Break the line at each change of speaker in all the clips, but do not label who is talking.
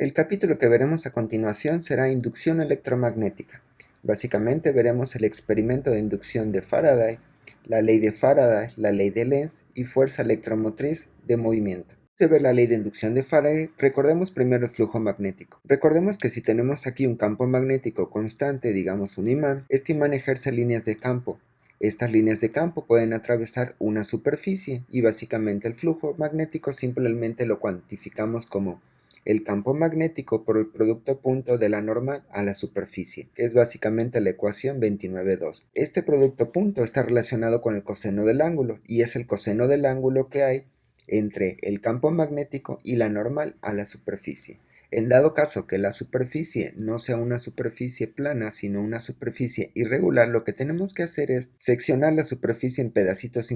El capítulo que veremos a continuación será inducción electromagnética. Básicamente veremos el experimento de inducción de Faraday, la ley de Faraday, la ley de Lenz y fuerza electromotriz de movimiento. Antes de ver la ley de inducción de Faraday, recordemos primero el flujo magnético. Recordemos que si tenemos aquí un campo magnético constante, digamos un imán, este imán ejerce líneas de campo. Estas líneas de campo pueden atravesar una superficie y básicamente el flujo magnético simplemente lo cuantificamos como el campo magnético por el producto punto de la normal a la superficie, que es básicamente la ecuación 29.2. Este producto punto está relacionado con el coseno del ángulo y es el coseno del ángulo que hay entre el campo magnético y la normal a la superficie. En dado caso que la superficie no sea una superficie plana, sino una superficie irregular, lo que tenemos que hacer es seccionar la superficie en pedacitos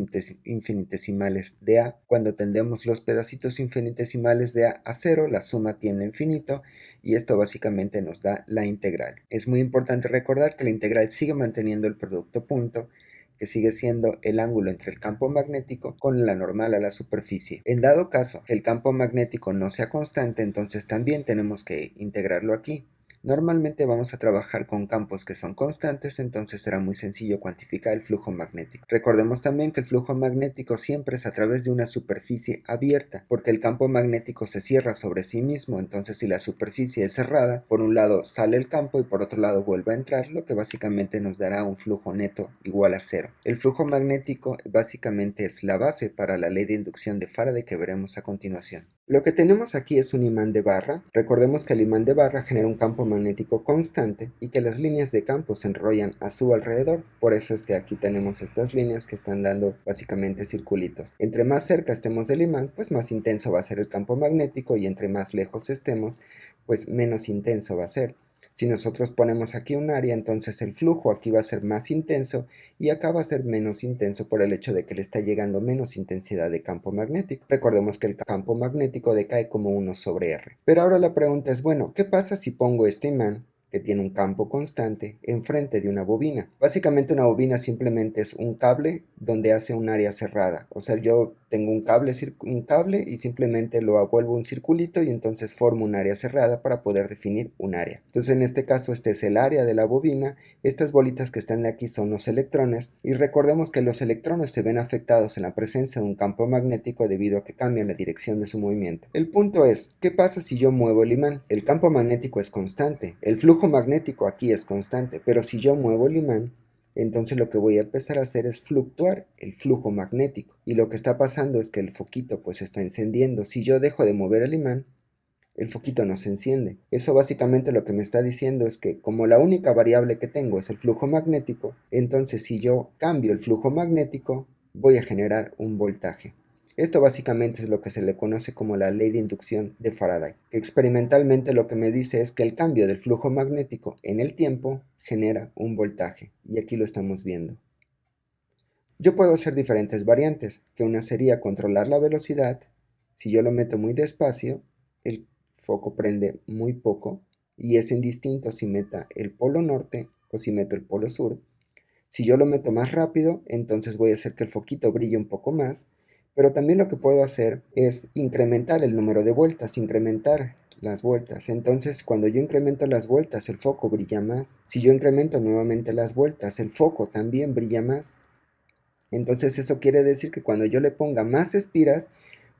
infinitesimales de A. Cuando tendemos los pedacitos infinitesimales de A a 0, la suma tiende a infinito y esto básicamente nos da la integral. Es muy importante recordar que la integral sigue manteniendo el producto punto, que sigue siendo el ángulo entre el campo magnético con la normal a la superficie. En dado caso que el campo magnético no sea constante, entonces también tenemos que integrarlo aquí. Normalmente vamos a trabajar con campos que son constantes, entonces será muy sencillo cuantificar el flujo magnético. Recordemos también que el flujo magnético siempre es a través de una superficie abierta, porque el campo magnético se cierra sobre sí mismo, entonces si la superficie es cerrada, por un lado sale el campo y por otro lado vuelve a entrar, lo que básicamente nos dará un flujo neto igual a 0. El flujo magnético básicamente es la base para la ley de inducción de Faraday que veremos a continuación. Lo que tenemos aquí es un imán de barra. Recordemos que el imán de barra genera un campo magnético constante y que las líneas de campo se enrollan a su alrededor. Por eso es que aquí tenemos estas líneas que están dando básicamente circulitos. Entre más cerca estemos del imán, pues más intenso va a ser el campo magnético y entre más lejos estemos, pues menos intenso va a ser. Si nosotros ponemos aquí un área, entonces el flujo aquí va a ser más intenso y acá va a ser menos intenso por el hecho de que le está llegando menos intensidad de campo magnético. Recordemos que el campo magnético decae como 1 sobre R. Pero ahora la pregunta es, bueno, ¿qué pasa si pongo este imán, que tiene un campo constante, enfrente de una bobina? Básicamente una bobina simplemente es un cable donde hace un área cerrada. O sea, yo tengo un cable y simplemente lo vuelvo un circulito y entonces formo un área cerrada para poder definir un área. Entonces en este caso este es el área de la bobina. Estas bolitas que están de aquí son los electrones y recordemos que los electrones se ven afectados en la presencia de un campo magnético debido a que cambian la dirección de su movimiento. El punto es, ¿qué pasa si yo muevo el imán? El campo magnético es constante, el flujo magnético aquí es constante, pero si yo muevo el imán, entonces lo que voy a empezar a hacer es fluctuar el flujo magnético y lo que está pasando es que el foquito pues está encendiendo. Si yo dejo de mover el imán, el foquito no se enciende. Eso básicamente lo que me está diciendo es que como la única variable que tengo es el flujo magnético, entonces si yo cambio el flujo magnético voy a generar un voltaje. Esto básicamente es lo que se le conoce como la ley de inducción de Faraday, que experimentalmente lo que me dice es que el cambio del flujo magnético en el tiempo genera un voltaje, y aquí lo estamos viendo. Yo puedo hacer diferentes variantes, que una sería controlar la velocidad. Si yo lo meto muy despacio, el foco prende muy poco, y es indistinto si meta el polo norte o si meto el polo sur. Si yo lo meto más rápido, entonces voy a hacer que el foquito brille un poco más, pero también lo que puedo hacer es incrementar el número de vueltas, incrementar las vueltas. Entonces, cuando yo incremento las vueltas, el foco brilla más. Si yo incremento nuevamente las vueltas, el foco también brilla más. Entonces, eso quiere decir que cuando yo le ponga más espiras,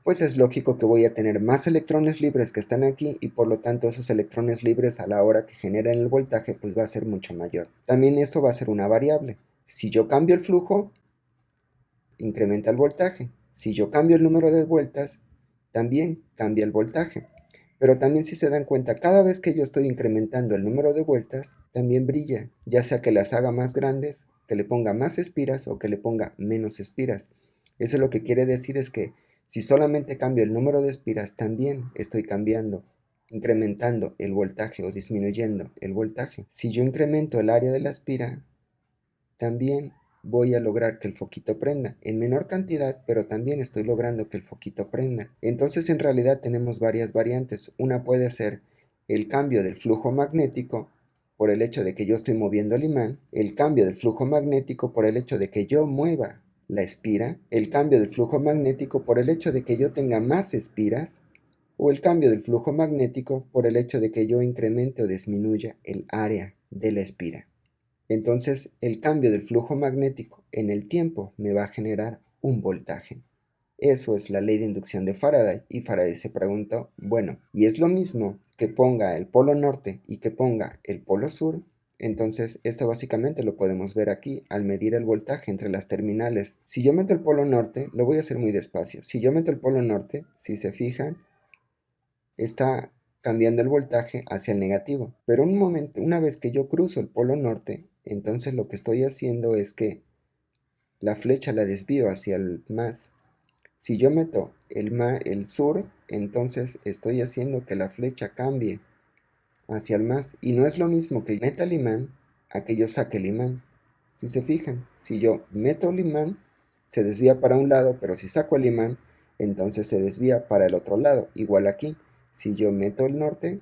pues es lógico que voy a tener más electrones libres que están aquí y por lo tanto esos electrones libres a la hora que generen el voltaje pues va a ser mucho mayor. También eso va a ser una variable. Si yo cambio el flujo, incrementa el voltaje. Si yo cambio el número de vueltas, también cambia el voltaje. Pero también si se dan cuenta, cada vez que yo estoy incrementando el número de vueltas, también brilla, ya sea que las haga más grandes, que le ponga más espiras o que le ponga menos espiras. Eso lo que quiere decir es que si solamente cambio el número de espiras, también estoy cambiando, incrementando el voltaje o disminuyendo el voltaje. Si yo incremento el área de la espira, también voy a lograr que el foquito prenda en menor cantidad, pero también estoy logrando que el foquito prenda. Entonces en realidad tenemos varias variantes. Una puede ser el cambio del flujo magnético por el hecho de que yo estoy moviendo el imán, el cambio del flujo magnético por el hecho de que yo mueva la espira, el cambio del flujo magnético por el hecho de que yo tenga más espiras, o el cambio del flujo magnético por el hecho de que yo incremente o disminuya el área de la espira. Entonces, el cambio del flujo magnético en el tiempo me va a generar un voltaje. Eso es la ley de inducción de Faraday, y Faraday se preguntó, bueno, ¿y es lo mismo que ponga el polo norte y que ponga el polo sur? Entonces, esto básicamente lo podemos ver aquí al medir el voltaje entre las terminales. Si yo meto el polo norte, lo voy a hacer muy despacio. Si yo meto el polo norte, si se fijan, está cambiando el voltaje hacia el negativo. Pero un momento, una vez que yo cruzo el polo norte, entonces lo que estoy haciendo es que la flecha la desvío hacia el más. Si yo meto el sur, entonces estoy haciendo que la flecha cambie hacia el más. Y no es lo mismo que meta el imán a que yo saque el imán. Si se fijan, si yo meto el imán, se desvía para un lado, pero si saco el imán, entonces se desvía para el otro lado. Igual aquí, si yo meto el norte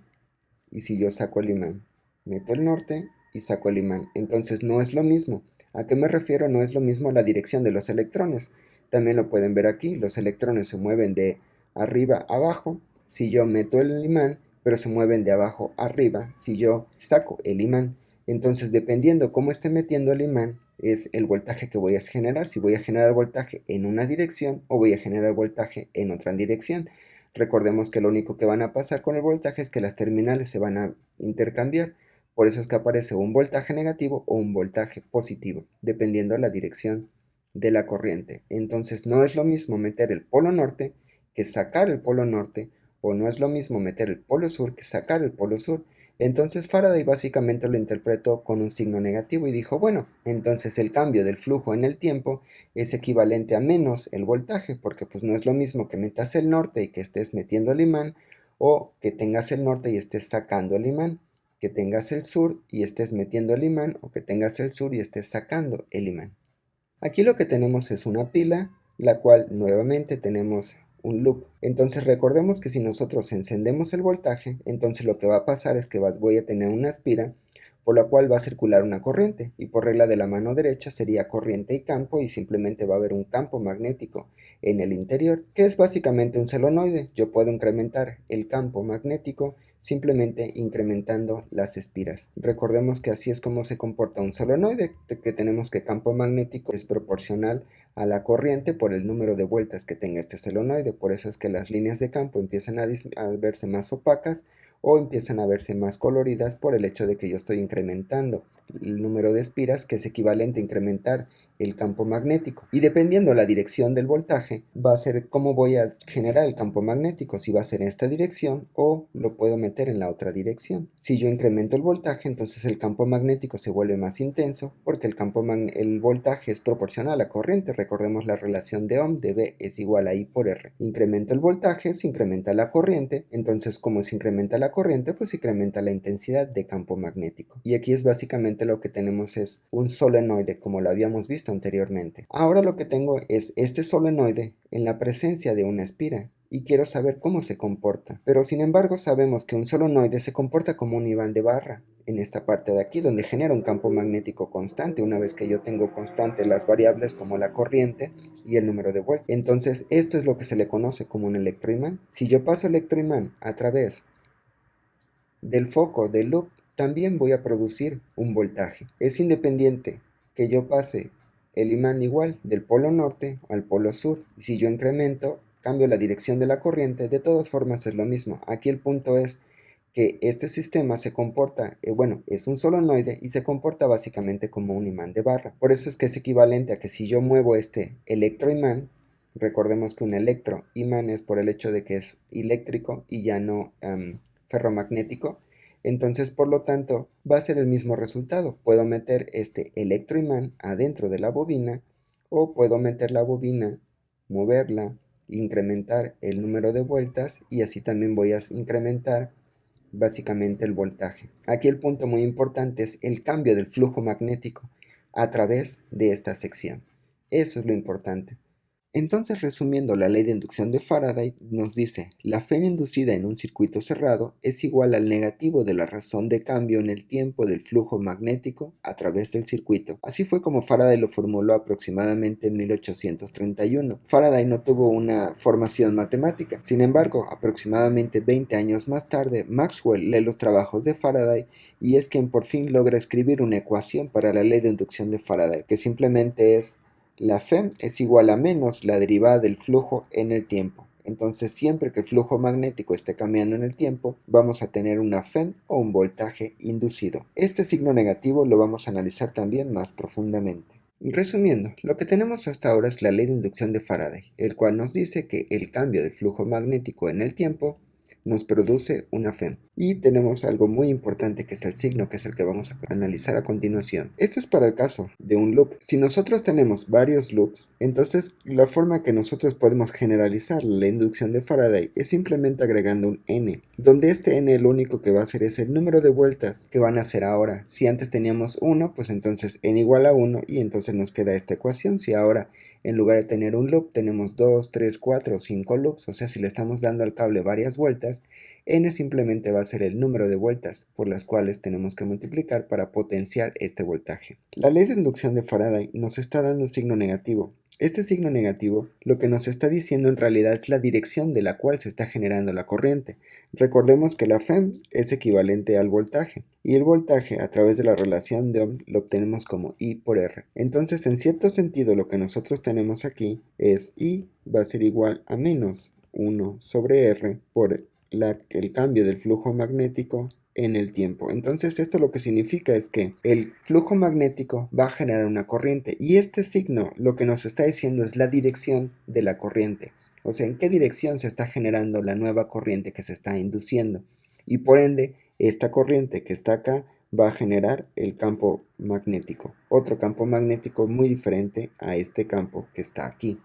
y si yo saco el imán. Meto el norte y saco el imán. Entonces no es lo mismo. ¿A qué me refiero? No es lo mismo la dirección de los electrones. También lo pueden ver aquí. Los electrones se mueven de arriba a abajo si yo meto el imán, pero se mueven de abajo a arriba si yo saco el imán. Entonces, dependiendo cómo esté metiendo el imán, es el voltaje que voy a generar. Si voy a generar voltaje en una dirección o voy a generar voltaje en otra dirección. Recordemos que lo único que van a pasar con el voltaje es que las terminales se van a intercambiar. Por eso es que aparece un voltaje negativo o un voltaje positivo, dependiendo de la dirección de la corriente. Entonces no es lo mismo meter el polo norte que sacar el polo norte, o no es lo mismo meter el polo sur que sacar el polo sur. Entonces Faraday básicamente lo interpretó con un signo negativo y dijo, bueno, entonces el cambio del flujo en el tiempo es equivalente a menos el voltaje, porque pues no es lo mismo que metas el norte y que estés metiendo el imán, o que tengas el norte y estés sacando el imán, que tengas el sur y estés metiendo el imán, o que tengas el sur y estés sacando el imán. Aquí lo que tenemos es una pila, la cual nuevamente tenemos un loop. Entonces recordemos que si nosotros encendemos el voltaje, entonces lo que va a pasar es que voy a tener una espira por la cual va a circular una corriente, y por regla de la mano derecha sería corriente y campo, y simplemente va a haber un campo magnético en el interior, que es básicamente un solenoide. Yo puedo incrementar el campo magnético simplemente incrementando las espiras. Recordemos que así es como se comporta un solenoide, que tenemos que campo magnético es proporcional a la corriente por el número de vueltas que tenga este solenoide. Por eso es que las líneas de campo empiezan a verse más opacas o empiezan a verse más coloridas por el hecho de que yo estoy incrementando el número de espiras, que es equivalente a incrementar el campo magnético. Y dependiendo la dirección del voltaje, va a ser cómo voy a generar el campo magnético, si va a ser en esta dirección o lo puedo meter en la otra dirección. Si yo incremento el voltaje, entonces el campo magnético se vuelve más intenso, porque el voltaje es proporcional a la corriente. Recordemos la relación de Ohm, de V es igual a I por R. Incremento el voltaje, se incrementa la corriente, entonces como se incrementa la corriente, pues se incrementa la intensidad de campo magnético. Y aquí es básicamente lo que tenemos es un solenoide, como lo habíamos visto anteriormente. Ahora lo que tengo es este solenoide en la presencia de una espira y quiero saber cómo se comporta. Pero sin embargo sabemos que un solenoide se comporta como un imán de barra en esta parte de aquí, donde genera un campo magnético constante una vez que yo tengo constantes las variables como la corriente y el número de vueltas. Entonces esto es lo que se le conoce como un electroimán. Si yo paso electroimán a través del foco del loop, también voy a producir un voltaje. Es independiente que yo pase el imán igual del polo norte al polo sur. Y si yo incremento, cambio la dirección de la corriente, de todas formas es lo mismo. Aquí el punto es que este sistema se comporta, es un solenoide y se comporta básicamente como un imán de barra. Por eso es que es equivalente a que si yo muevo este electroimán, recordemos que un electroimán es por el hecho de que es eléctrico y ya no ferromagnético, entonces por lo tanto va a ser el mismo resultado. Puedo meter este electroimán adentro de la bobina, o puedo meter la bobina, moverla, incrementar el número de vueltas, y así también voy a incrementar básicamente el voltaje. Aquí el punto muy importante es el cambio del flujo magnético a través de esta sección. Eso es lo importante. Entonces, resumiendo, la ley de inducción de Faraday nos dice, la Fe inducida en un circuito cerrado es igual al negativo de la razón de cambio en el tiempo del flujo magnético a través del circuito. Así fue como Faraday lo formuló aproximadamente en 1831. Faraday no tuvo una formación matemática. Sin embargo, aproximadamente 20 años más tarde, Maxwell lee los trabajos de Faraday y es quien por fin logra escribir una ecuación para la ley de inducción de Faraday, que simplemente es la Fe es igual a menos la derivada del flujo en el tiempo. Entonces, siempre que el flujo magnético esté cambiando en el tiempo, vamos a tener una Fe o un voltaje inducido. Este signo negativo lo vamos a analizar también más profundamente. Resumiendo, lo que tenemos hasta ahora es la ley de inducción de Faraday, el cual nos dice que el cambio del flujo magnético en el tiempo nos produce una Fe. Y tenemos algo muy importante que es el signo, que es el que vamos a analizar a continuación. Esto es para el caso de un loop. Si nosotros tenemos varios loops, entonces la forma que nosotros podemos generalizar la inducción de Faraday es simplemente agregando un n, donde este n lo único que va a hacer es el número de vueltas que van a hacer ahora. Si antes teníamos 1, pues entonces n igual a 1 y entonces nos queda esta ecuación. Si ahora en lugar de tener un loop tenemos 2, 3, 4 o 5 loops, o sea, si le estamos dando al cable varias vueltas, n simplemente va a ser el número de vueltas por las cuales tenemos que multiplicar para potenciar este voltaje. La ley de inducción de Faraday nos está dando signo negativo. Este signo negativo lo que nos está diciendo en realidad es la dirección de la cual se está generando la corriente. Recordemos que la Fe es equivalente al voltaje y el voltaje a través de la relación de Ohm lo obtenemos como I por R. Entonces, en cierto sentido, lo que nosotros tenemos aquí es I va a ser igual a menos 1 sobre R por el cambio del flujo magnético en el tiempo. Entonces esto lo que significa es que el flujo magnético va a generar una corriente y este signo lo que nos está diciendo es la dirección de la corriente, o sea, en qué dirección se está generando la nueva corriente que se está induciendo, y por ende esta corriente que está acá va a generar el campo magnético, otro campo magnético muy diferente a este campo que está aquí,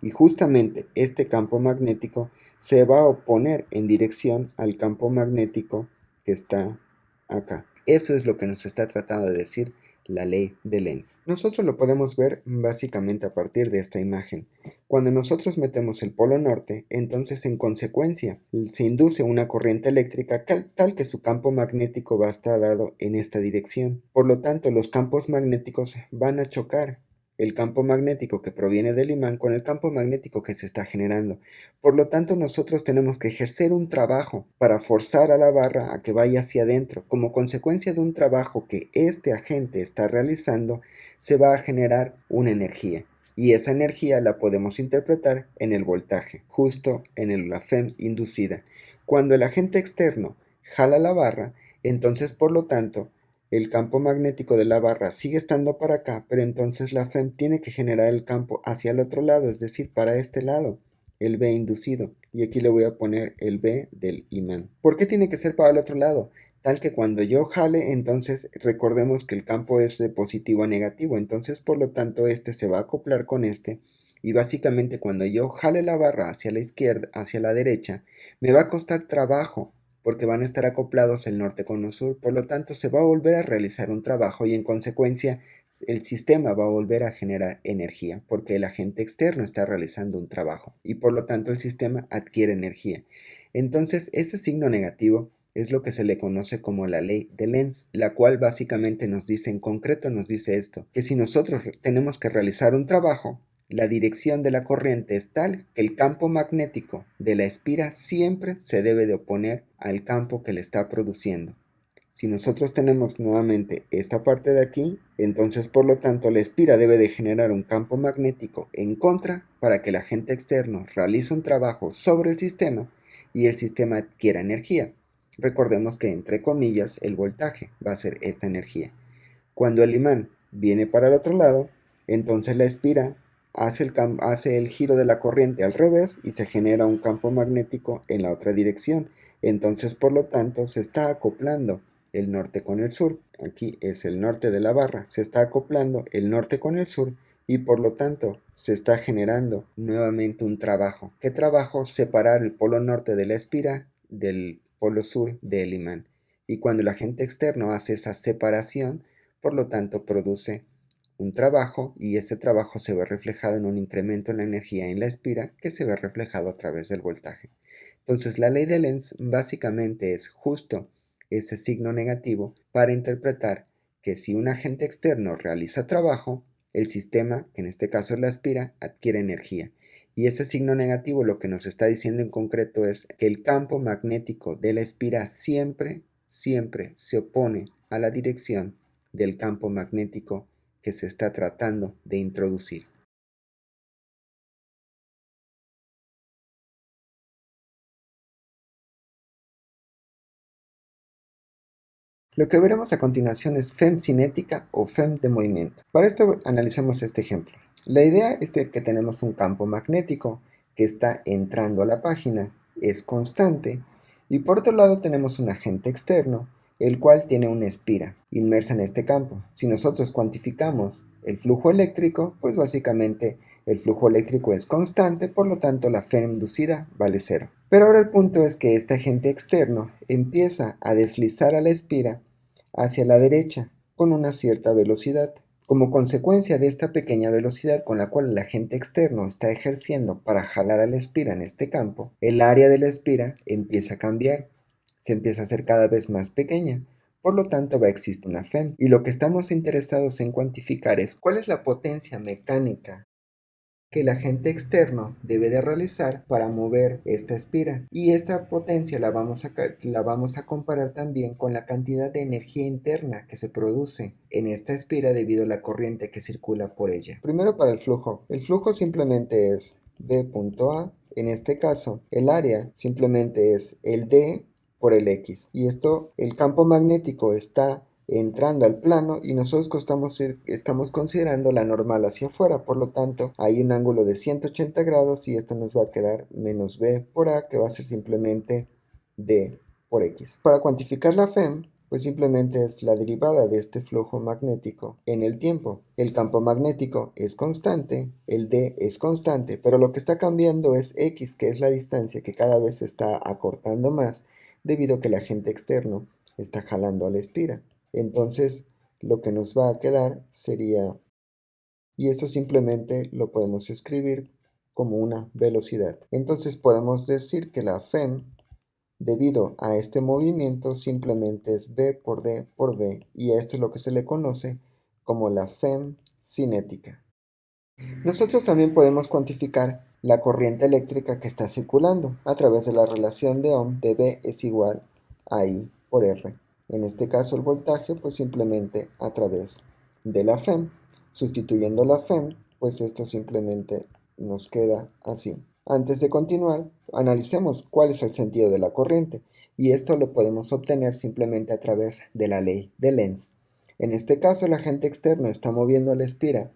y justamente este campo magnético se va a oponer en dirección al campo magnético que está acá. Eso es lo que nos está tratando de decir la ley de Lenz. Nosotros lo podemos ver básicamente a partir de esta imagen. Cuando nosotros metemos el polo norte, entonces en consecuencia se induce una corriente eléctrica tal que su campo magnético va a estar dado en esta dirección. Por lo tanto, los campos magnéticos van a chocar el campo magnético que proviene del imán con el campo magnético que se está generando. Por lo tanto, nosotros tenemos que ejercer un trabajo para forzar a la barra a que vaya hacia adentro. Como consecuencia de un trabajo que este agente está realizando, se va a generar una energía. Y esa energía la podemos interpretar en el voltaje, justo en la Fe inducida. Cuando el agente externo jala la barra, entonces por lo tanto el campo magnético de la barra sigue estando para acá, pero entonces la FEM tiene que generar el campo hacia el otro lado, es decir, para este lado, el B inducido. Y aquí le voy a poner el B del imán. ¿Por qué tiene que ser para el otro lado? Tal que cuando yo jale, entonces recordemos que el campo es de positivo a negativo, entonces por lo tanto este se va a acoplar con este. Y básicamente cuando yo jale la barra hacia la izquierda, hacia la derecha, me va a costar trabajo porque van a estar acoplados el norte con el sur, por lo tanto se va a volver a realizar un trabajo y en consecuencia el sistema va a volver a generar energía porque el agente externo está realizando un trabajo y por lo tanto el sistema adquiere energía. Entonces ese signo negativo es lo que se le conoce como la ley de Lenz, la cual básicamente nos dice, en concreto nos dice esto, que si nosotros tenemos que realizar un trabajo, la dirección de la corriente es tal que el campo magnético de la espira siempre se debe de oponer al campo que le está produciendo. Si nosotros tenemos nuevamente esta parte de aquí, entonces por lo tanto la espira debe de generar un campo magnético en contra para que el agente externo realice un trabajo sobre el sistema y el sistema adquiera energía. Recordemos que entre comillas el voltaje va a ser esta energía. Cuando el imán viene para el otro lado, entonces la espira hace el giro de la corriente al revés y se genera un campo magnético en la otra dirección. Entonces, por lo tanto, se está acoplando el norte con el sur. Aquí es el norte de la barra. Se está acoplando el norte con el sur y por lo tanto se está generando nuevamente un trabajo. ¿Qué trabajo? Separar el polo norte de la espira del polo sur del imán. Y cuando el agente externo hace esa separación, por lo tanto produce un trabajo y ese trabajo se ve reflejado en un incremento en la energía en la espira que se ve reflejado a través del voltaje. Entonces la ley de Lenz básicamente es justo ese signo negativo para interpretar que si un agente externo realiza trabajo, el sistema, que en este caso es la espira, adquiere energía. Y ese signo negativo lo que nos está diciendo en concreto es que el campo magnético de la espira siempre se opone a la dirección del campo magnético que se está tratando de introducir. Lo que veremos a continuación es FEM cinética o FEM de movimiento. Para esto analicemos este ejemplo. La idea es de que tenemos un campo magnético que está entrando a la página, es constante, y por otro lado tenemos un agente externo, el cual tiene una espira inmersa en este campo. Si nosotros cuantificamos el flujo eléctrico, pues básicamente el flujo eléctrico es constante, por lo tanto la FEM inducida vale cero. Pero ahora el punto es que este agente externo empieza a deslizar a la espira hacia la derecha con una cierta velocidad. Como consecuencia de esta pequeña velocidad con la cual el agente externo está ejerciendo para jalar a la espira en este campo, el área de la espira empieza a cambiar, se empieza a hacer cada vez más pequeña. Por lo tanto, va a existir una FEM. Y lo que estamos interesados en cuantificar es cuál es la potencia mecánica que el agente externo debe de realizar para mover esta espira, y esta potencia la vamos a comparar también con la cantidad de energía interna que se produce en esta espira debido a la corriente que circula por ella. Primero, para el flujo simplemente es B.A. En este caso el área simplemente es el D por el X, y esto, el campo magnético está entrando al plano y nosotros estamos considerando la normal hacia afuera, por lo tanto hay un ángulo de 180 grados y esto nos va a quedar menos B por A, que va a ser simplemente D por X. Para cuantificar la FEM, pues simplemente es la derivada de este flujo magnético en el tiempo. El campo magnético es constante, el D es constante, pero lo que está cambiando es X, que es la distancia que cada vez se está acortando más debido a que el agente externo está jalando a la espira. Entonces, lo que nos va a quedar sería, y esto simplemente lo podemos escribir como una velocidad. Entonces podemos decir que la FEM, debido a este movimiento, simplemente es B por D por B, y esto es lo que se le conoce como la FEM cinética. Nosotros también podemos cuantificar la corriente eléctrica que está circulando a través de la relación de Ohm de B es igual a I por R. En este caso el voltaje pues simplemente a través de la FEM. Sustituyendo la FEM, pues esto simplemente nos queda así. Antes de continuar, analicemos cuál es el sentido de la corriente, y esto lo podemos obtener simplemente a través de la ley de Lenz. En este caso el agente externo está moviendo la espira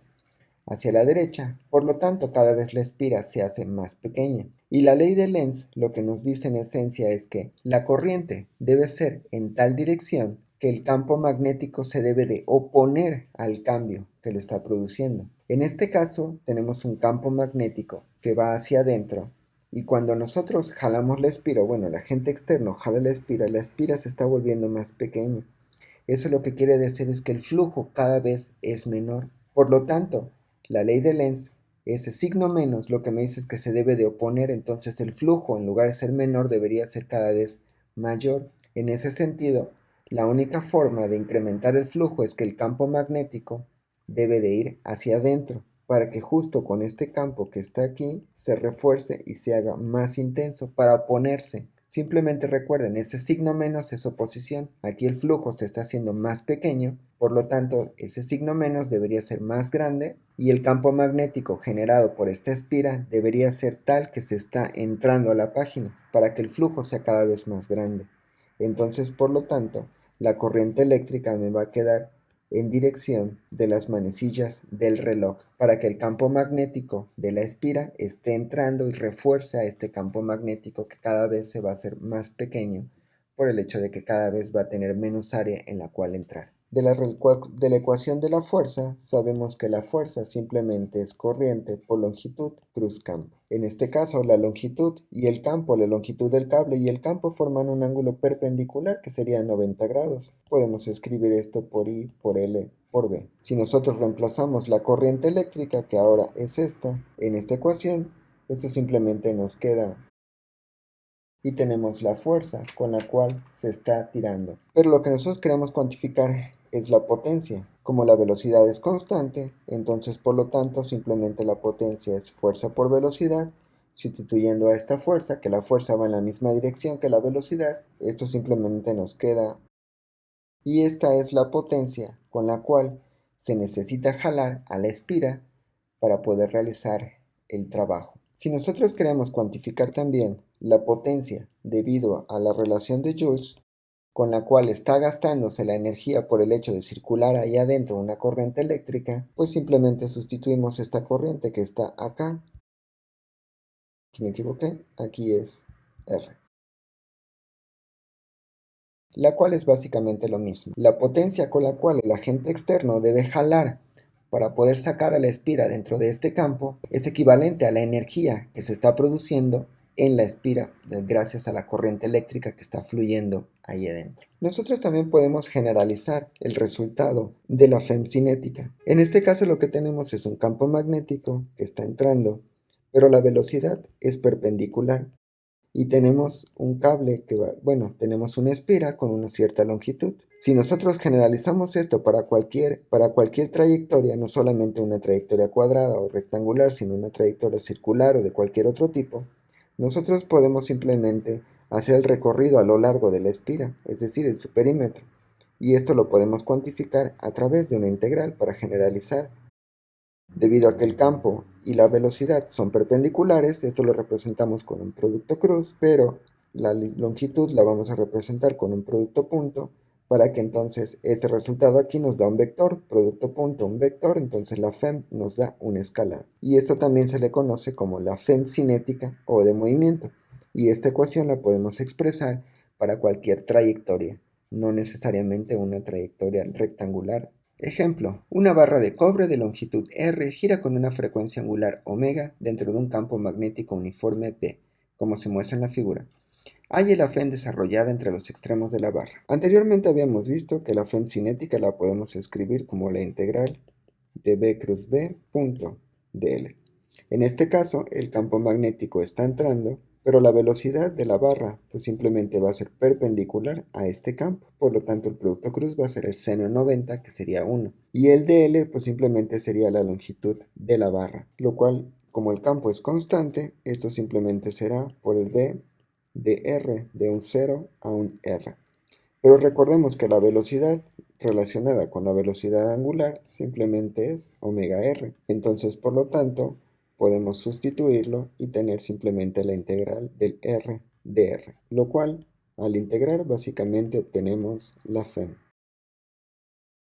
hacia la derecha, por lo tanto cada vez la espira se hace más pequeña. Y la ley de Lenz lo que nos dice en esencia es que la corriente debe ser en tal dirección que el campo magnético se debe de oponer al cambio que lo está produciendo. En este caso tenemos un campo magnético que va hacia adentro, y cuando nosotros jalamos la espira, bueno, el agente externo jala la espira se está volviendo más pequeña. Eso lo que quiere decir es que el flujo cada vez es menor. Por lo tanto, la ley de Lenz, ese signo menos, lo que me dice es que se debe de oponer, entonces el flujo en lugar de ser menor debería ser cada vez mayor. En ese sentido, la única forma de incrementar el flujo es que el campo magnético debe de ir hacia adentro, para que justo con este campo que está aquí se refuerce y se haga más intenso para oponerse. Simplemente recuerden, ese signo menos es oposición. Aquí el flujo se está haciendo más pequeño, por lo tanto ese signo menos debería ser más grande, y el campo magnético generado por esta espira debería ser tal que se está entrando a la página para que el flujo sea cada vez más grande. Entonces, por lo tanto, la corriente eléctrica me va a quedar en dirección de las manecillas del reloj para que el campo magnético de la espira esté entrando y refuerce a este campo magnético que cada vez se va a hacer más pequeño por el hecho de que cada vez va a tener menos área en la cual entrar. De la ecuación de la fuerza, sabemos que la fuerza simplemente es corriente por longitud cruz-campo. En este caso, la longitud y el campo, la longitud del cable y el campo forman un ángulo perpendicular que sería 90 grados. Podemos escribir esto por I, por L, por B. Si nosotros reemplazamos la corriente eléctrica, que ahora es esta, en esta ecuación, esto simplemente nos queda y tenemos la fuerza con la cual se está tirando. Pero lo que nosotros queremos cuantificar es la potencia. Como la velocidad es constante, entonces por lo tanto simplemente la potencia es fuerza por velocidad, sustituyendo a esta fuerza, que la fuerza va en la misma dirección que la velocidad, esto simplemente nos queda. Y esta es la potencia con la cual se necesita jalar a la espira para poder realizar el trabajo. Si nosotros queremos cuantificar también la potencia debido a la relación de Joules, con la cual está gastándose la energía por el hecho de circular ahí adentro una corriente eléctrica, pues simplemente sustituimos esta corriente que está acá. Si me equivoqué, aquí es R. La cual es básicamente lo mismo. La potencia con la cual el agente externo debe jalar para poder sacar a la espira dentro de este campo es equivalente a la energía que se está produciendo en la espira gracias a la corriente eléctrica que está fluyendo ahí adentro. Nosotros también podemos generalizar el resultado de la femcinética. En este caso lo que tenemos es un campo magnético que está entrando, pero la velocidad es perpendicular y tenemos un cable que va, bueno, tenemos una espira con una cierta longitud. Si nosotros generalizamos esto para cualquier trayectoria, no solamente una trayectoria cuadrada o rectangular, sino una trayectoria circular o de cualquier otro tipo, nosotros podemos simplemente hacer el recorrido a lo largo de la espira, es decir, su perímetro, y esto lo podemos cuantificar a través de una integral para generalizar. Debido a que el campo y la velocidad son perpendiculares, esto lo representamos con un producto cruz, pero la longitud la vamos a representar con un producto punto, para que entonces este resultado aquí nos da un vector, producto punto, un vector, entonces la fem nos da un escalar. Y esto también se le conoce como la fem cinética o de movimiento, y esta ecuación la podemos expresar para cualquier trayectoria, no necesariamente una trayectoria rectangular. Ejemplo, una barra de cobre de longitud r gira con una frecuencia angular omega dentro de un campo magnético uniforme B, como se muestra en la figura. Hay la FEM desarrollada entre los extremos de la barra. Anteriormente habíamos visto que la FEM cinética la podemos escribir como la integral de B cruz B punto dl. En este caso, el campo magnético está entrando, pero la velocidad de la barra pues simplemente va a ser perpendicular a este campo. Por lo tanto, el producto cruz va a ser el seno de 90, que sería 1. Y el dl pues simplemente sería la longitud de la barra, lo cual, como el campo es constante, esto simplemente será por el b de r de un 0 a un r. Pero recordemos que la velocidad relacionada con la velocidad angular simplemente es omega r. Entonces, por lo tanto, podemos sustituirlo y tener simplemente la integral del r de r, lo cual, al integrar, básicamente obtenemos la FEM.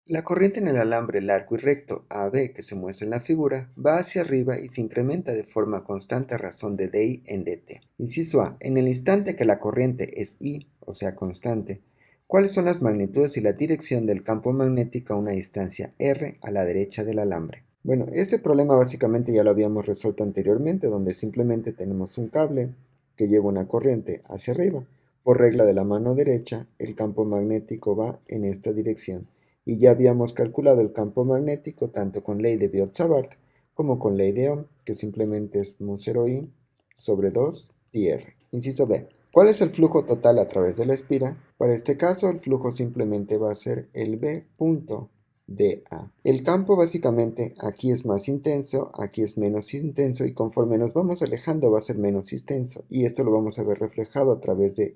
La corriente en el alambre largo y recto AB que se muestra en la figura va hacia arriba y se incrementa de forma constante a razón de dI en dt. Inciso A. En el instante que la corriente es I, o sea constante, ¿cuáles son las magnitudes y la dirección del campo magnético a una distancia r a la derecha del alambre? Bueno, este problema básicamente ya lo habíamos resuelto anteriormente, donde simplemente tenemos un cable que lleva una corriente hacia arriba. Por regla de la mano derecha, el campo magnético va en esta dirección y ya habíamos calculado el campo magnético tanto con ley de Biot-Savart como con ley de Ohm, que simplemente es mu0I sobre 2 πr. Inciso B. ¿Cuál es el flujo total a través de la espira? Para este caso, el flujo simplemente va a ser el B punto dA. El campo básicamente aquí es más intenso, aquí es menos intenso y conforme nos vamos alejando va a ser menos intenso y esto lo vamos a ver reflejado a través de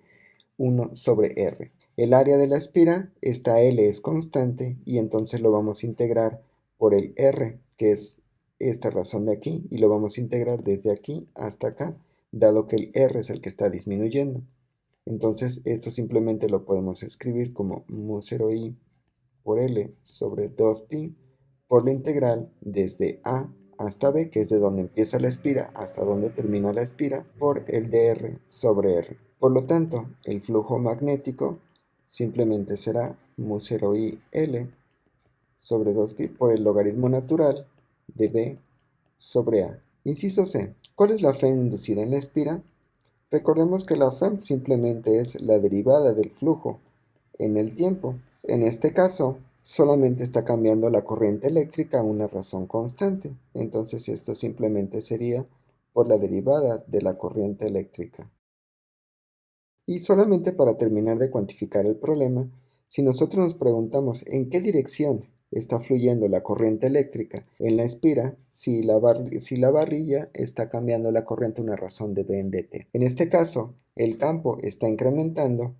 1 sobre R. El área de la espira, esta L es constante y entonces lo vamos a integrar por el R, que es esta razón de aquí, y lo vamos a integrar desde aquí hasta acá, dado que el R es el que está disminuyendo. Entonces esto simplemente lo podemos escribir como mu0i por L sobre 2pi por la integral desde A hasta B, que es de donde empieza la espira hasta donde termina la espira, por el dr sobre R. Por lo tanto, el flujo magnético simplemente será mu 0i L sobre 2pi por el logaritmo natural de B sobre A. Inciso C. ¿Cuál es la FEM inducida en la espira? Recordemos que la FEM simplemente es la derivada del flujo en el tiempo. En este caso, solamente está cambiando la corriente eléctrica a una razón constante. Entonces esto simplemente sería por la derivada de la corriente eléctrica. Y solamente para terminar de cuantificar el problema, si nosotros nos preguntamos en qué dirección está fluyendo la corriente eléctrica en la espira, si la varilla está cambiando la corriente a una razón de B en dt. En este caso, el campo está incrementando,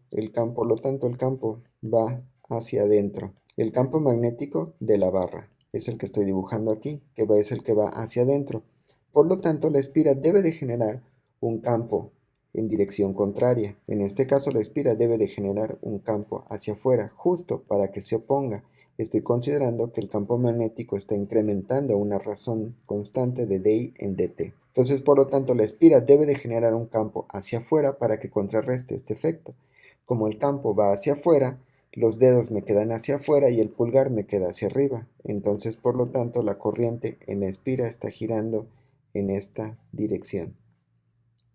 por lo tanto el campo va hacia adentro. El campo magnético de la barra es el que estoy dibujando aquí, es el que va hacia adentro. Por lo tanto, la espira debe de generar un campo en dirección contraria. En este caso, la espira debe de generar un campo hacia afuera, justo para que se oponga. Estoy considerando que el campo magnético está incrementando a una razón constante de dI en dt. Entonces, por lo tanto, la espira debe de generar un campo hacia afuera para que contrarreste este efecto. Como el campo va hacia afuera, los dedos me quedan hacia afuera y el pulgar me queda hacia arriba. Entonces, por lo tanto, la corriente en la espira está girando en esta dirección.